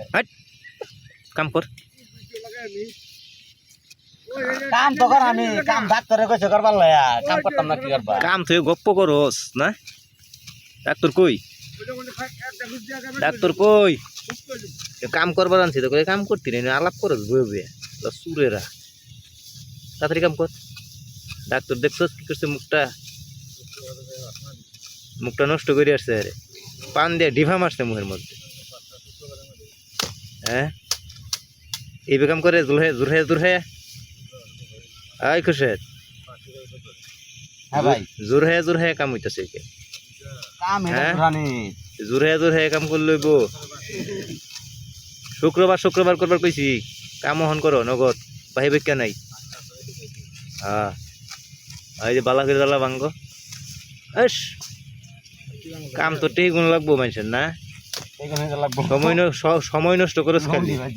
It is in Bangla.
হাট কাম কর কাম তো কর আমি কাম ডাক্তারে কইছে করবার লয়া কাম করতাম না কি করবা কাম তুই গপ্প করস না ডাক্তার কই ডাক্তার কই কাম করবার আনছি তো কই কাম করতি না আলাপ করস বয়ে বয়ে সুরেরা তাড়াতাড়ি কাম কর ডাক্তার দেখছস কি করছে মুখটা নষ্ট করে আসছে আরে পান দিয়ে ডিভা মারছে মুখের মধ্যে হ্যাঁ এই বেকাম করে জোরহে আই খুশেদ হ্যাঁ ভাই জোরহে কাম হইতাছে কে কাম হ্যাঁ? এটা রানি জোরহে কাম করে লইব শুক্রবার করবার কইছি কাম হন করো নগদ বাহি বেকা নাই হ্যাঁ এই যে বালা করে দালা ভাঙ্গ এস কাম তো ঠিক গুণ লাগবো মানুষের না এইখানে লাগবো সময় নষ্ট করস খালি ভাই